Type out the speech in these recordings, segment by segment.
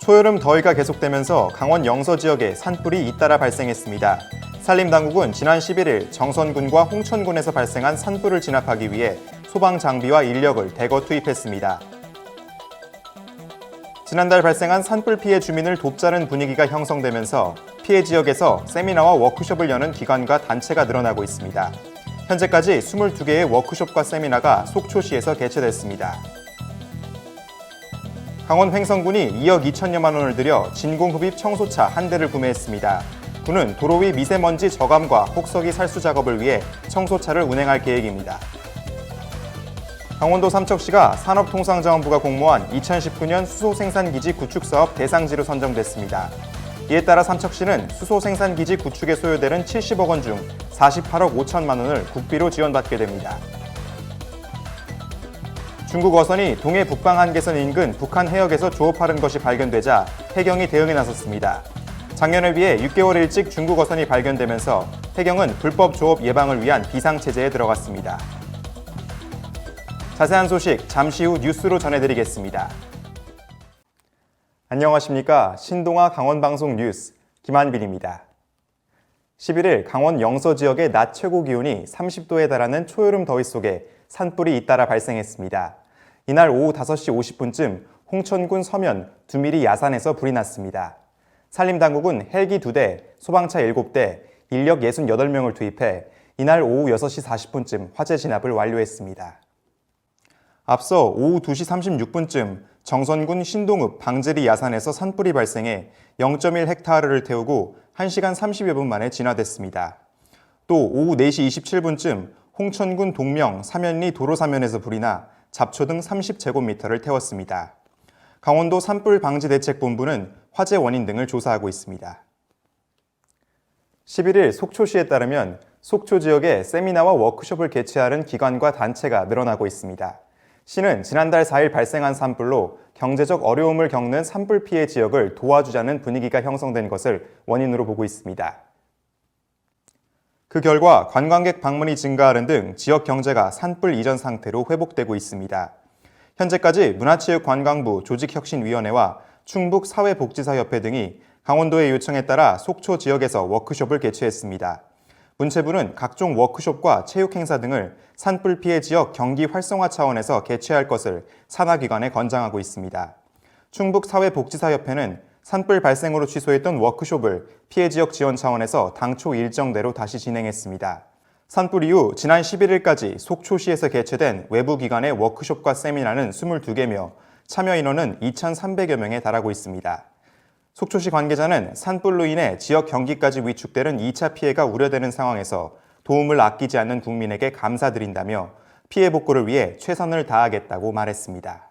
초여름 더위가 계속되면서 강원 영서 지역에 산불이 잇따라 발생했습니다. 산림당국은 지난 11일 정선군과 홍천군에서 발생한 산불을 진압하기 위해 소방 장비와 인력을 대거 투입했습니다. 지난달 발생한 산불 피해 주민을 돕자는 분위기가 형성되면서 피해 지역에서 세미나와 워크숍을 여는 기관과 단체가 늘어나고 있습니다. 현재까지 22개의 워크숍과 세미나가 속초시에서 개최됐습니다. 강원 횡성군이 2억 2천여만 원을 들여 진공흡입 청소차 한 대를 구매했습니다. 군은 도로 위 미세먼지 저감과 혹서기 살수 작업을 위해 청소차를 운행할 계획입니다. 강원도 삼척시가 산업통상자원부가 공모한 2019년 수소생산기지 구축사업 대상지로 선정됐습니다. 이에 따라 삼척시는 수소생산기지 구축에 소요되는 70억 원 중 48억 5천만 원을 국비로 지원받게 됩니다. 중국 어선이 동해 북방 한계선 인근 북한 해역에서 조업하는 것이 발견되자 해경이 대응에 나섰습니다. 작년에 비해 6개월 일찍 중국 어선이 발견되면서 해경은 불법 조업 예방을 위한 비상체제에 들어갔습니다. 자세한 소식 잠시 후 뉴스로 전해드리겠습니다. 안녕하십니까. 신동아 강원방송 뉴스 김한빈입니다. 11일 강원 영서 지역의 낮 최고 기온이 30도에 달하는 초여름 더위 속에 산불이 잇따라 발생했습니다. 이날 오후 5시 50분쯤 홍천군 서면 두미리 야산에서 불이 났습니다. 산림당국은 헬기 2대, 소방차 7대, 인력 68명을 투입해 이날 오후 6시 40분쯤 화재 진압을 완료했습니다. 앞서 오후 2시 36분쯤 정선군 신동읍 방제리 야산에서 산불이 발생해 0.1헥타르를 태우고 1시간 30여 분 만에 진화됐습니다. 또 오후 4시 27분쯤 홍천군 동명 사면리 도로사면에서 불이 나 잡초 등 30제곱미터를 태웠습니다. 강원도 산불방지대책본부는 화재 원인 등을 조사하고 있습니다. 11일 속초시에 따르면 속초 지역에 세미나와 워크숍을 개최하는 기관과 단체가 늘어나고 있습니다. 시는 지난달 4일 발생한 산불로 경제적 어려움을 겪는 산불 피해 지역을 도와주자는 분위기가 형성된 것을 원인으로 보고 있습니다. 그 결과 관광객 방문이 증가하는 등 지역 경제가 산불 이전 상태로 회복되고 있습니다. 현재까지 문화체육관광부 조직혁신위원회와 충북사회복지사협회 등이 강원도의 요청에 따라 속초 지역에서 워크숍을 개최했습니다. 문체부는 각종 워크숍과 체육행사 등을 산불 피해 지역 경기 활성화 차원에서 개최할 것을 산하기관에 권장하고 있습니다. 충북사회복지사협회는 산불 발생으로 취소했던 워크숍을 피해 지역 지원 차원에서 당초 일정대로 다시 진행했습니다. 산불 이후 지난 11일까지 속초시에서 개최된 외부 기관의 워크숍과 세미나는 22개며 참여 인원은 2,300여 명에 달하고 있습니다. 속초시 관계자는 산불로 인해 지역 경기까지 위축되는 2차 피해가 우려되는 상황에서 도움을 아끼지 않는 국민에게 감사드린다며 피해 복구를 위해 최선을 다하겠다고 말했습니다.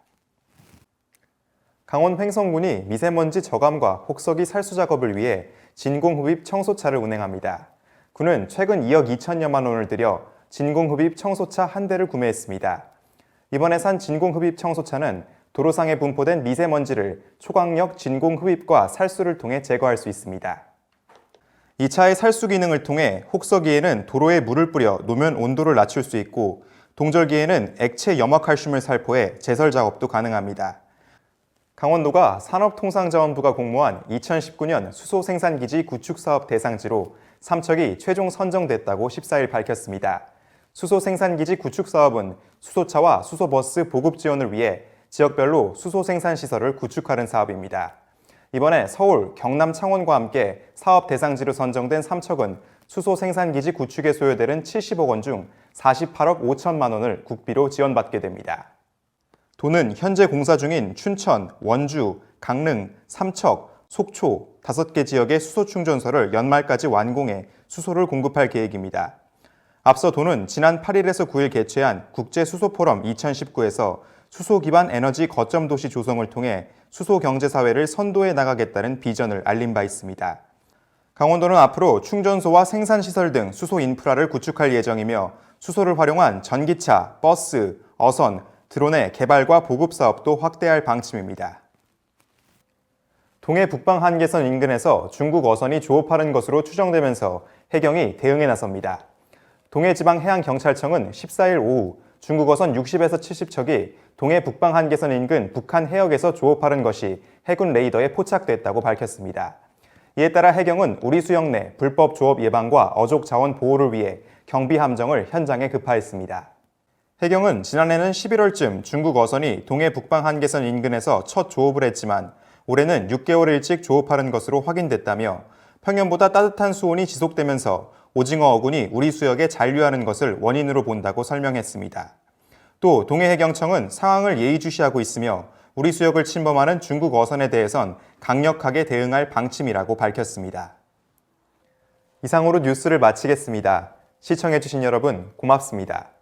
강원 횡성군이 미세먼지 저감과 혹서기 살수 작업을 위해 진공흡입 청소차를 운행합니다. 군은 최근 2억 2천여만 원을 들여 진공흡입 청소차 한 대를 구매했습니다. 이번에 산 진공흡입 청소차는 도로상에 분포된 미세먼지를 초강력 진공흡입과 살수를 통해 제거할 수 있습니다. 이 차의 살수 기능을 통해 혹서기에는 도로에 물을 뿌려 노면 온도를 낮출 수 있고 동절기에는 액체 염화칼슘을 살포해 제설 작업도 가능합니다. 강원도가 산업통상자원부가 공모한 2019년 수소생산기지 구축사업 대상지로 삼척이 최종 선정됐다고 14일 밝혔습니다. 수소생산기지 구축사업은 수소차와 수소버스 보급 지원을 위해 지역별로 수소생산시설을 구축하는 사업입니다. 이번에 서울, 경남 창원과 함께 사업 대상지로 선정된 삼척은 수소생산기지 구축에 소요되는 70억 원 중 48억 5천만 원을 국비로 지원받게 됩니다. 도는 현재 공사 중인 춘천, 원주, 강릉, 삼척, 속초 5개 지역의 수소충전소를 연말까지 완공해 수소를 공급할 계획입니다. 앞서 도는 지난 8일에서 9일 개최한 국제수소포럼 2019에서 수소 기반 에너지 거점 도시 조성을 통해 수소 경제 사회를 선도해 나가겠다는 비전을 알린 바 있습니다. 강원도는 앞으로 충전소와 생산시설 등 수소 인프라를 구축할 예정이며 수소를 활용한 전기차, 버스, 어선, 드론의 개발과 보급 사업도 확대할 방침입니다. 동해 북방 한계선 인근에서 중국 어선이 조업하는 것으로 추정되면서 해경이 대응에 나섭니다. 동해지방해양경찰청은 14일 오후 중국 어선 60에서 70척이 동해 북방 한계선 인근 북한 해역에서 조업하는 것이 해군 레이더에 포착됐다고 밝혔습니다. 이에 따라 해경은 우리 수역 내 불법 조업 예방과 어족 자원 보호를 위해 경비 함정을 현장에 급파했습니다. 해경은 지난해는 11월쯤 중국 어선이 동해 북방 한계선 인근에서 첫 조업을 했지만 올해는 6개월 일찍 조업하는 것으로 확인됐다며 평년보다 따뜻한 수온이 지속되면서 오징어 어군이 우리 수역에 잔류하는 것을 원인으로 본다고 설명했습니다. 또 동해해경청은 상황을 예의주시하고 있으며 우리 수역을 침범하는 중국 어선에 대해선 강력하게 대응할 방침이라고 밝혔습니다. 이상으로 뉴스를 마치겠습니다. 시청해주신 여러분 고맙습니다.